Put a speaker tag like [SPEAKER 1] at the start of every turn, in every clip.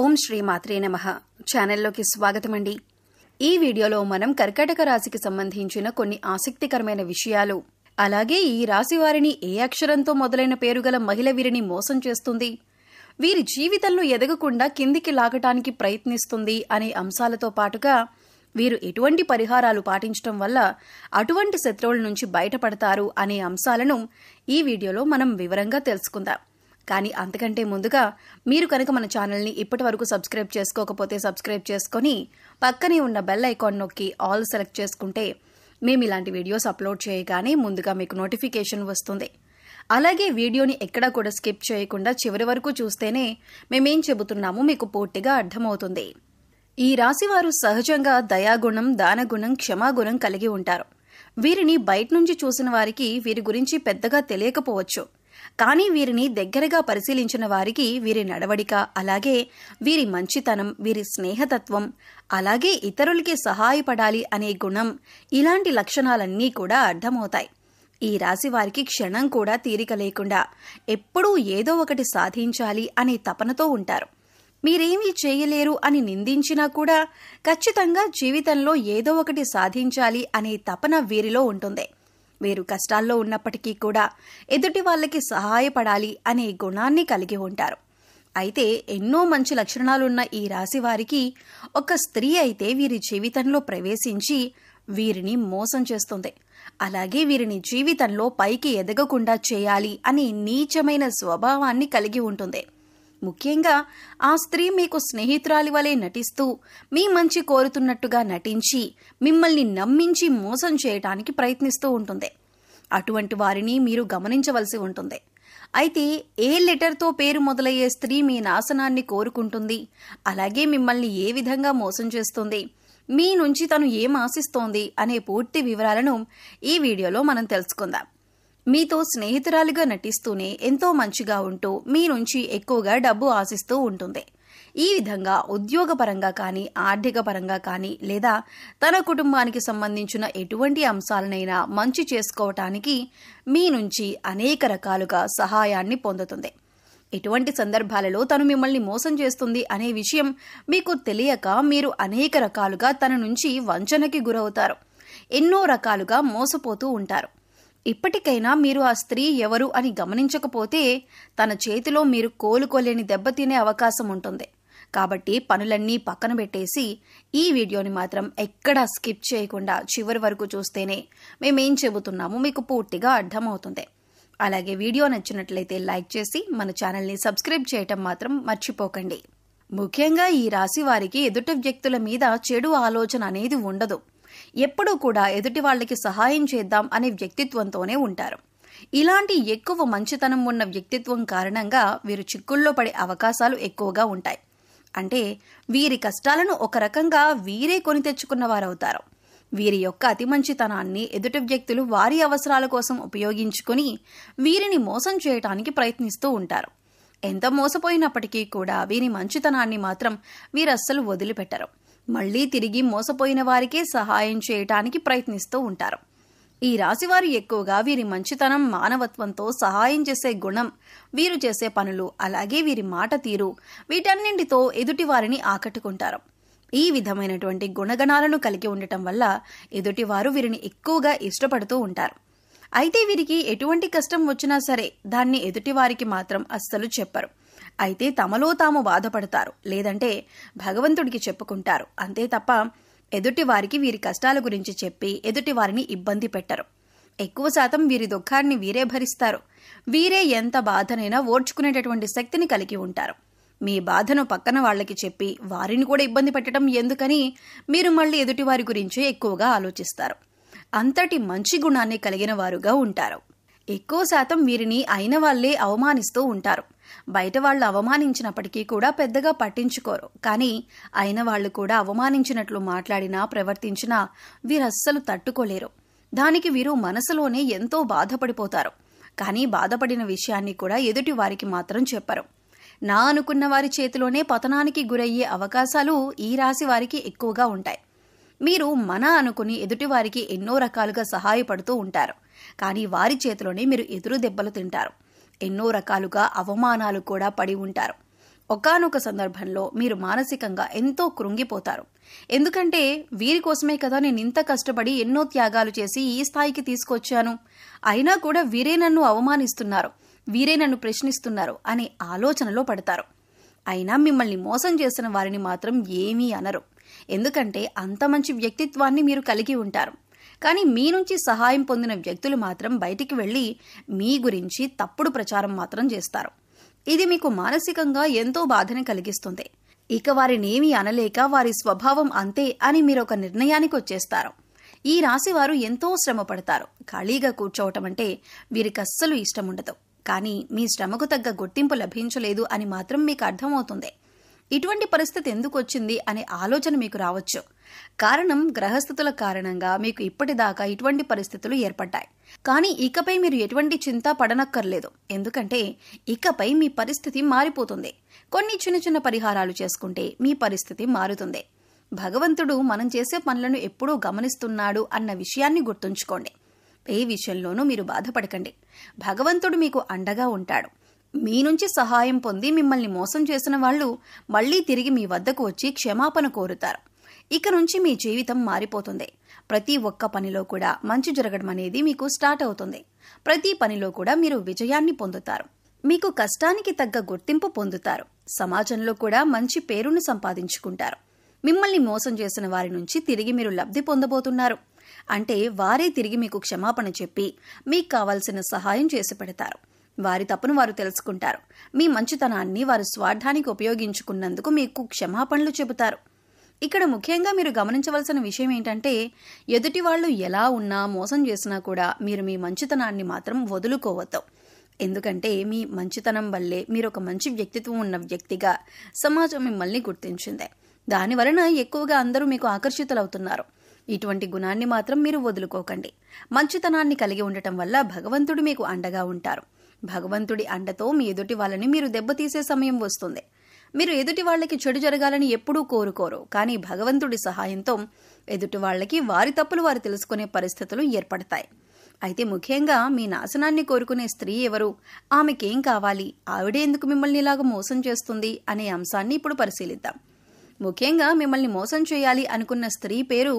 [SPEAKER 1] ఓం శ్రీ మాత్రే నమః ఛానల్లోకి స్వాగతమండి. ఈ వీడియోలో మనం కర్కాటక రాశికి సంబంధించిన కొన్ని ఆసక్తికరమైన విషయాలు, అలాగే ఈ రాశి వారిని ఏ అక్షరంతో మొదలైన పేరుగల మహిళ వీరిని మోసం చేస్తుంది, వీరి జీవితంలో ఎదగకుండా కిందికి లాగటానికి ప్రయత్నిస్తుంది అనే అంశాలతో పాటుగా వీరు ఎటువంటి పరిహారాలు పాటించడం వల్ల అటువంటి శత్రువుల నుంచి బయటపడతారు అనే అంశాలను ఈ వీడియోలో మనం వివరంగా తెలుసుకుందాం. కానీ అంతకంటే ముందుగా మీరు కనుక మన ఛానల్ని ఇప్పటి వరకు సబ్స్క్రైబ్ చేసుకోకపోతే సబ్స్క్రైబ్ చేసుకొని పక్కనే ఉన్న బెల్ ఐకాన్ నొక్కి ఆల్ సెలెక్ట్ చేసుకుంటే మేము ఇలాంటి వీడియోస్ అప్లోడ్ చేయగానే ముందుగా మీకు నోటిఫికేషన్ వస్తుంది. అలాగే వీడియోని ఎక్కడా కూడా స్కిప్ చేయకుండా చివరి వరకు చూస్తేనే మేమేం చెబుతున్నామో మీకు పూర్తిగా అర్థమవుతుంది. ఈ రాశివారు సహజంగా దయాగుణం, దానగుణం, క్షమాగుణం కలిగి ఉంటారు. వీరిని బయట నుంచి చూసిన వారికి వీరి గురించి పెద్దగా తెలియకపోవచ్చు. కానీ వీరిని దగ్గరగా పరిశీలించిన వారికి వీరి నడవడిక, అలాగే వీరి మంచితనం, వీరి స్నేహతత్వం, అలాగే ఇతరులకి సహాయపడాలి అనే గుణం, ఇలాంటి లక్షణాలన్నీ కూడా అర్థమవుతాయి. ఈ రాశి వారికి క్షణం కూడా తీరిక లేకుండా ఎప్పుడూ ఏదో ఒకటి సాధించాలి అనే తపనతో ఉంటారు. మీరేమీ చేయలేరు అని నిందించినా కూడా ఖచ్చితంగా జీవితంలో ఏదో ఒకటి సాధించాలి అనే తపన వీరిలో ఉంటుంది. వీరు కష్టాల్లో ఉన్నప్పటికీ కూడా ఎదుటి వాళ్ళకి సహాయపడాలి అనే గుణాన్ని కలిగి ఉంటారు. అయితే ఎన్నో మంచి లక్షణాలున్న ఈ రాశి వారికి ఒక స్త్రీ అయితే వీరి జీవితంలో ప్రవేశించి వీరిని మోసం చేస్తుంది. అలాగే వీరిని జీవితంలో పైకి ఎదగకుండా చేయాలి అనే నీచమైన స్వభావాన్ని కలిగి ఉంటుంది. ముఖ్యంగా ఆ స్త్రీ మీకు స్నేహితురాలి వలె నటిస్తూ మీ మంచి కోరుతున్నట్టుగా నటించి మిమ్మల్ని నమ్మించి మోసం చేయటానికి ప్రయత్నిస్తూ ఉంటుంది. అటువంటి వారిని మీరు గమనించవలసి ఉంటుంది. అయితే ఏ లెటర్తో పేరు మొదలయ్యే స్త్రీ మీ నాశనాన్ని కోరుకుంటుంది, అలాగే మిమ్మల్ని ఏ విధంగా మోసం చేస్తుంది, మీ నుంచి తను ఏం ఆశిస్తోంది అనే పూర్తి వివరాలను ఈ వీడియోలో మనం తెలుసుకుందాం. మీతో స్నేహితురాలిగా నటిస్తూనే ఎంతో మంచిగా ఉంటూ మీ నుంచి ఎక్కువగా డబ్బు ఆశిస్తూ ఉంటుంది. ఈ విధంగా ఉద్యోగపరంగా కానీ, ఆర్థిక పరంగా కానీ, లేదా తన కుటుంబానికి సంబంధించిన ఎటువంటి అంశాలనైనా మంచి చేసుకోవటానికి మీ నుంచి అనేక రకాలుగా సహాయాన్ని పొందుతుంది. ఇటువంటి సందర్భాలలో తను మిమ్మల్ని మోసం చేస్తుంది అనే విషయం మీకు తెలియక మీరు అనేక రకాలుగా తన నుంచి వంచనకి గురవుతారు. ఎన్నో రకాలుగా మోసపోతూ ఉంటారు. ఇప్పటికైనా మీరు ఆ స్త్రీ ఎవరు అని గమనించకపోతే తన చేతిలో మీరు కోలుకోలేని దెబ్బతినే అవకాశం ఉంటుంది. కాబట్టి పనులన్నీ పక్కన పెట్టేసి ఈ వీడియోని మాత్రం ఎక్కడా స్కిప్ చేయకుండా చివరి వరకు చూస్తేనే మేమేం చెబుతున్నామో మీకు పూర్తిగా అర్థమవుతుంది. అలాగే వీడియో నచ్చినట్లయితే లైక్ చేసి మన ఛానల్ని సబ్స్క్రైబ్ చేయటం మాత్రం మర్చిపోకండి. ముఖ్యంగా ఈ రాశి వారికి ఎదుటి వ్యక్తుల మీద చెడు ఆలోచన అనేది ఉండదు. ఎప్పుడూ కూడా ఎదుటి వాళ్ళకి సహాయం చేద్దాం అనే వ్యక్తిత్వంతోనే ఉంటారు. ఇలాంటి ఎక్కువ మంచితనం ఉన్న వ్యక్తిత్వం కారణంగా వీరు చిక్కుల్లో పడే అవకాశాలు ఎక్కువగా ఉంటాయి. అంటే వీరి కష్టాలను ఒక రకంగా వీరే కొని తెచ్చుకున్న వారవుతారు. వీరి యొక్క అతి మంచితనాన్ని ఎదుటి వ్యక్తులు వారి అవసరాల కోసం ఉపయోగించుకుని వీరిని మోసం చేయటానికి ప్రయత్నిస్తూ ఉంటారు. ఎంత మోసపోయినప్పటికీ కూడా వీరి మంచితనాన్ని మాత్రం వీరస్సలు వదిలిపెట్టరు. మళ్లీ తిరిగి మోసపోయిన వారికే సహాయం చేయటానికి ప్రయత్నిస్తూ ఉంటారు. ఈ రాశివారు ఎక్కువగా వీరి మంచితనం, మానవత్వంతో సహాయం చేసే గుణం, వీరు చేసే పనులు, అలాగే వీరి మాట తీరు, వీటన్నింటితో ఎదుటి వారిని ఆకట్టుకుంటారు. ఈ విధమైనటువంటి గుణగణాలను కలిగి ఉండటం వల్ల ఎదుటివారు వీరిని ఎక్కువగా ఇష్టపడుతూ ఉంటారు. అయితే వీరికి ఎటువంటి కష్టం వచ్చినా సరే దాన్ని ఎదుటివారికి మాత్రం అస్సలు చెప్పరు. అయితే తమలో తాము బాధపడతారు, లేదంటే భగవంతుడికి చెప్పుకుంటారు. అంతే తప్ప ఎదుటి వారికి వీరి కష్టాల గురించి చెప్పి ఎదుటి వారిని ఇబ్బంది పెట్టరు. ఎక్కువ శాతం వీరి దుఃఖాన్ని వీరే భరిస్తారు. వీరే ఎంత బాధనైనా ఓర్చుకునేటటువంటి శక్తిని కలిగి ఉంటారు. మీ బాధను పక్కన వాళ్ళకి చెప్పి వారిని కూడా ఇబ్బంది పెట్టడం ఎందుకని మీరు మళ్ళీ ఎదుటి వారి గురించి ఎక్కువగా ఆలోచిస్తారు. అంతటి మంచి గుణాన్ని కలిగిన వారుగా ఉంటారు. ఎక్కువ శాతం వీరిని అయిన వాళ్లే అవమానిస్తూ ఉంటారు. బయట వాళ్ళు అవమానించినప్పటికీ కూడా పెద్దగా పట్టించుకోరు. కానీ అయిన వాళ్ళు కూడా అవమానించినట్లు మాట్లాడినా, ప్రవర్తించినా వీరస్సలు తట్టుకోలేరు. దానికి వీరు మనసులోనే ఎంతో బాధపడిపోతారు. కానీ బాధపడిన విషయాన్ని కూడా ఎదుటి వారికి మాత్రం చెప్పరు. నా అనుకున్న వారి చేతిలోనే పతనానికి గురయ్యే అవకాశాలు ఈ రాశి వారికి ఎక్కువగా ఉంటాయి. మీరు మన అనుకుని ఎదుటివారికి ఎన్నో రకాలుగా సహాయపడుతూ ఉంటారు. కానీ వారి చేతిలోనే మీరు ఎదురు దెబ్బలు తింటారు. ఎన్నో రకాలుగా అవమానాలు కూడా పడి ఉంటారు. ఒకానొక సందర్భంలో మీరు మానసికంగా ఎంతో కృంగిపోతారు. ఎందుకంటే వీరి కోసమే కదా నేను ఇంత కష్టపడి ఎన్నో త్యాగాలు చేసి ఈ స్థాయికి తీసుకొచ్చాను, అయినా కూడా వీరే నన్ను అవమానిస్తున్నారు, వీరే నన్ను ప్రశ్నిస్తున్నారు అనే ఆలోచనలో పడతారు. అయినా మిమ్మల్ని మోసం చేసిన వారిని మాత్రం ఏమీ అనరు. ఎందుకంటే అంత మంచి వ్యక్తిత్వాన్ని మీరు కలిగి ఉంటారు. కానీ మీ నుంచి సహాయం పొందిన వ్యక్తులు మాత్రం బయటికి వెళ్లి మీ గురించి తప్పుడు ప్రచారం మాత్రం చేస్తారు. ఇది మీకు మానసికంగా ఎంతో బాధని కలిగిస్తుంది. ఇక వారినేమీ అనలేక వారి స్వభావం అంతే అని మీరు ఒక నిర్ణయానికి వచ్చేస్తారు. ఈ రాశి వారు ఎంతో శ్రమ పడతారు. ఖాళీగా కూర్చోవటం అంటే వీరికి అస్సలు ఇష్టముండదు. కానీ మీ శ్రమకు తగ్గ గుర్తింపు లభించలేదు అని మాత్రం మీకు అర్థమవుతుంది. ఇటువంటి పరిస్థితి ఎందుకు వచ్చింది అనే ఆలోచన మీకు రావచ్చు. కారణం గ్రహస్థితుల కారణంగా మీకు ఇప్పటిదాకా ఇటువంటి పరిస్థితులు ఏర్పడ్డాయి. కానీ ఇకపై మీరు ఎటువంటి చింత పడనక్కర్లేదు. ఎందుకంటే ఇకపై మీ పరిస్థితి మారిపోతుంది. కొన్ని చిన్న చిన్న పరిహారాలు చేసుకుంటే మీ పరిస్థితి మారుతుంది. భగవంతుడు మనం చేసే పనులను ఎప్పుడూ గమనిస్తున్నాడు అన్న విషయాన్ని గుర్తుంచుకోండి. ఏ విషయంలోనూ మీరు బాధపడకండి. భగవంతుడు మీకు అండగా ఉంటాడు. మీ నుంచి సహాయం పొంది మిమ్మల్ని మోసం చేసిన వాళ్ళు మళ్లీ తిరిగి మీ వద్దకు వచ్చి క్షమాపణ కోరుతారు. ఇక నుంచి మీ జీవితం మారిపోతుంది. ప్రతి ఒక్క పనిలో కూడా మంచి జరగడం అనేది మీకు స్టార్ట్ అవుతుంది. ప్రతి పనిలో కూడా మీరు విజయాన్ని పొందుతారు. మీకు కష్టానికి తగ్గ గుర్తింపు పొందుతారు. సమాజంలో కూడా మంచి పేరును సంపాదించుకుంటారు. మిమ్మల్ని మోసం చేసిన వారి నుంచి తిరిగి మీరు లబ్ధి పొందబోతున్నారు. అంటే వారే తిరిగి మీకు క్షమాపణ చెప్పి మీకు కావాల్సిన సహాయం చేసి పెడతారు. వారి తప్పును వారు తెలుసుకుంటారు. మీ మంచితనాన్ని వారి స్వార్థానికి ఉపయోగించుకున్నందుకు మీకు క్షమాపణలు చెబుతారు. ఇక్కడ ముఖ్యంగా మీరు గమనించవలసిన విషయం ఏంటంటే, ఎదుటి వాళ్ళు ఎలా ఉన్నా మోసం చేసినా కూడా మీరు మీ మంచితనాన్ని మాత్రం వదులుకోవద్దు. ఎందుకంటే మీ మంచితనం వల్లే మీరు ఒక మంచి వ్యక్తిత్వం ఉన్న వ్యక్తిగా సమాజం మిమ్మల్ని గుర్తించింది. దానివలన ఎక్కువగా అందరూ మీకు ఆకర్షితులవుతున్నారు. ఇటువంటి గుణాన్ని మాత్రం మీరు వదులుకోకండి. మంచితనాన్ని కలిగి ఉండటం వల్ల భగవంతుడు మీకు అండగా ఉంటారు. భగవంతుడి అండతో మీ ఎదుటి వాళ్ళని మీరు దెబ్బతీసే సమయం వస్తుంది. మీరు ఎదుటి వాళ్ళకి చెడు జరగాలని ఎప్పుడూ కోరుకోరు. కానీ భగవంతుడి సహాయంతో ఎదుటి వాళ్ళకి వారి తప్పులు వారు తెలుసుకునే పరిస్థితులు ఏర్పడతాయి. అయితే ముఖ్యంగా మీ నాశనాన్ని కోరుకునే స్త్రీ ఎవరు, ఆమెకేం కావాలి, ఆవిడే ఎందుకు మిమ్మల్ని ఇలాగ మోసం చేస్తుంది అనే అంశాన్ని ఇప్పుడు పరిశీలిద్దాం. ముఖ్యంగా మిమ్మల్ని మోసం చేయాలి అనుకున్న స్త్రీ పేరు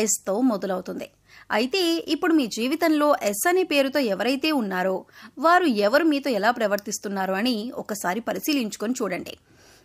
[SPEAKER 1] ఎస్తో మొదలవుతుంది. అయితే ఇప్పుడు మీ జీవితంలో ఎస్ అనే పేరుతో ఎవరైతే ఉన్నారో వారు ఎవరు మీతో ఎలా ప్రవర్తిస్తున్నారో అని ఒకసారి పరిశీలించుకొని చూడండి.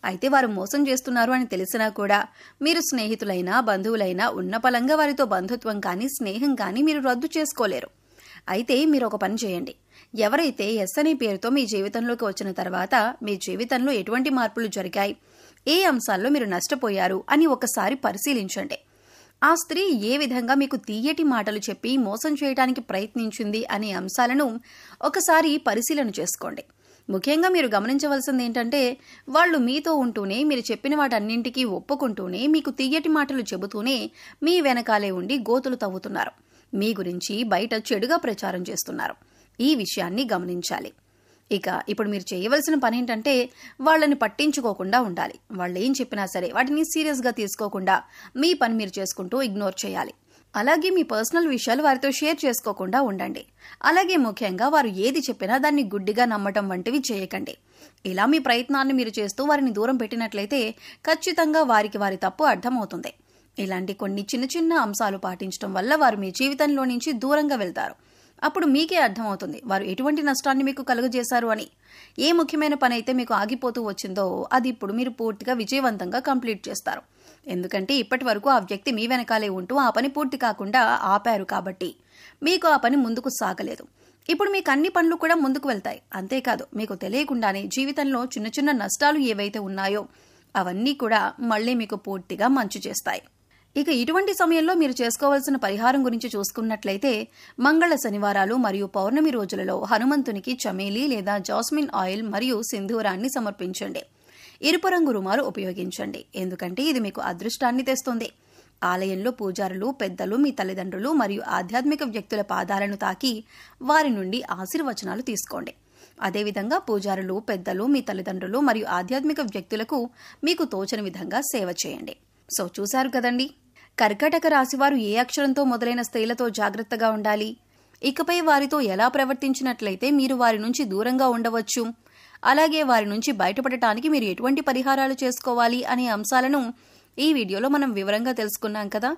[SPEAKER 1] అయితే వారు మోసం చేస్తున్నారు అని తెలిసినా కూడా మీరు స్నేహితులైనా బంధువులైనా ఉన్న పలంగా వారితో బంధుత్వం కానీ స్నేహం కానీ మీరు రద్దు చేసుకోలేరు. అయితే మీరు ఒక పని చేయండి. ఎవరైతే ఎస్ అనే పేరుతో మీ జీవితంలోకి వచ్చిన తర్వాత మీ జీవితంలో ఎటువంటి మార్పులు జరిగాయి, ఏ అంశాల్లో మీరు నష్టపోయారు అని ఒకసారి పరిశీలించండి. ఆ స్త్రీ ఏ విధంగా మీకు తీయటి మాటలు చెప్పి మోసం చేయడానికి ప్రయత్నించింది అనే అంశాలను ఒకసారి పరిశీలన చేసుకోండి. ముఖ్యంగా మీరు గమనించవలసింది ఏంటంటే, వాళ్ళు మీతో ఉంటూనే మీరు చెప్పిన వాటన్నింటికీ ఒప్పుకుంటూనే మీకు తీయటి మాటలు చెబుతూనే మీ వెనకాలే ఉండి గోతులు తవ్వుతున్నారు. మీ గురించి బయట చెడుగా ప్రచారం చేస్తున్నారు. ఈ విషయాన్ని గమనించాలి. ఇక ఇప్పుడు మీరు చేయవలసిన పని ఏంటంటే, వాళ్ళని పట్టించుకోకుండా ఉండాలి. వాళ్ళు ఏం చెప్పినా సరే వాటిని సీరియస్గా తీసుకోకుండా మీ పని మీరు చేసుకుంటూ ఇగ్నోర్ చేయాలి. అలాగే మీ పర్సనల్ విషయాలు వారితో షేర్ చేసుకోకుండా ఉండండి. అలాగే ముఖ్యంగా వారు ఏది చెప్పినా దాన్ని గుడ్డిగా నమ్మటం వంటివి చేయకండి. ఇలా మీ ప్రయత్నాన్ని మీరు చేస్తూ వారిని దూరం పెట్టినట్లయితే ఖచ్చితంగా వారికి వారి తప్పు అర్థమవుతుంది. ఇలాంటి కొన్ని చిన్న చిన్న అంశాలు పాటించడం వల్ల వారు మీ జీవితంలో నుంచి దూరంగా వెళ్తారు. అప్పుడు మీకే అర్థమవుతుంది వారు ఎటువంటి నష్టాన్ని మీకు కలుగజేశారు అని. ఏ ముఖ్యమైన పని అయితే మీకు ఆగిపోతూ వచ్చిందో అది ఇప్పుడు మీరు పూర్తిగా విజయవంతంగా కంప్లీట్ చేస్తారు. ఎందుకంటే ఇప్పటి వరకు ఆ వ్యక్తి మీ వెనకాలే ఉంటూ ఆ పని పూర్తి కాకుండా ఆపారు కాబట్టి మీకు ఆ పని ముందుకు సాగలేదు. ఇప్పుడు మీకు అన్ని పనులు కూడా ముందుకు వెళ్తాయి. అంతేకాదు మీకు తెలియకుండానే జీవితంలో చిన్న చిన్న నష్టాలు ఏవైతే ఉన్నాయో అవన్నీ కూడా మళ్ళీ మీకు పూర్తిగా మంచి చేస్తాయి. ఇక ఇటువంటి సమయంలో మీరు చేసుకోవాల్సిన పరిహారం గురించి చూసుకున్నట్లయితే, మంగళ శనివారాలు మరియు పౌర్ణమి రోజులలో హనుమంతునికి చమేలి లేదా జాస్మిన్ ఆయిల్ మరియు సింధూరాన్ని సమర్పించండి. ఎరుపు రంగు రుమాలు ఉపయోగించండి. ఎందుకంటే ఇది మీకు అదృష్టాన్ని తెస్తుంది. ఆలయంలో పూజారులు పెద్దలు మీ తల్లిదండ్రులు మరియు ఆధ్యాత్మిక వ్యక్తుల పాదాలను తాకి వారి నుండి ఆశీర్వచనాలు తీసుకోండి. అదేవిధంగా పూజారులు పెద్దలు మీ తల్లిదండ్రులు మరియు ఆధ్యాత్మిక వ్యక్తులకు మీకు తోచని విధంగా సేవ చేయండి. సో చూశారు కదండి, కర్కాటక రాశివారు ఏ అక్షరంతో మొదలైన స్త్రీలతో జాగ్రత్తగా ఉండాలి, ఇకపై వారితో ఎలా ప్రవర్తించినట్లయితే మీరు వారి నుంచి దూరంగా ఉండవచ్చు అలాగే వారి నుంచి బయటపడటానికి మీరు ఎటువంటి పరిహారాలు చేసుకోవాలి అనే అంశాలను ఈ వీడియోలో మనం వివరంగా తెలుసుకున్నాం కదా.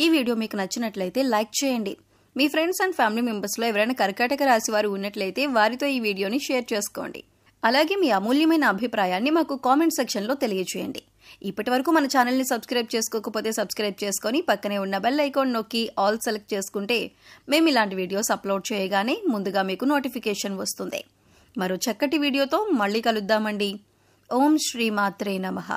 [SPEAKER 1] ఈ వీడియో మీకు నచ్చినట్లయితే లైక్ చేయండి. మీ ఫ్రెండ్స్ అండ్ ఫ్యామిలీ మెంబర్స్లో ఎవరైనా కర్కాటక రాశి వారు ఉన్నట్లయితే వారితో ఈ వీడియోని షేర్ చేసుకోండి. అలాగే మీ అమూల్యమైన అభిప్రాయాన్ని మాకు కామెంట్ సెక్షన్లో తెలియజేయండి. ఇప్పటి వరకు మన ఛానల్ని సబ్స్క్రైబ్ చేసుకోకపోతే సబ్స్క్రైబ్ చేసుకొని పక్కనే ఉన్న బెల్ ఐకాన్ నొక్కి ఆల్ సెలెక్ట్ చేసుకుంటే మేము ఇలాంటి వీడియోస్ అప్లోడ్ చేయగానే ముందుగా మీకు నోటిఫికేషన్ వస్తుంది. మరో చక్కటి వీడియోతో మళ్ళీ కలుద్దామండి. ఓం శ్రీ మాత్రే నమః.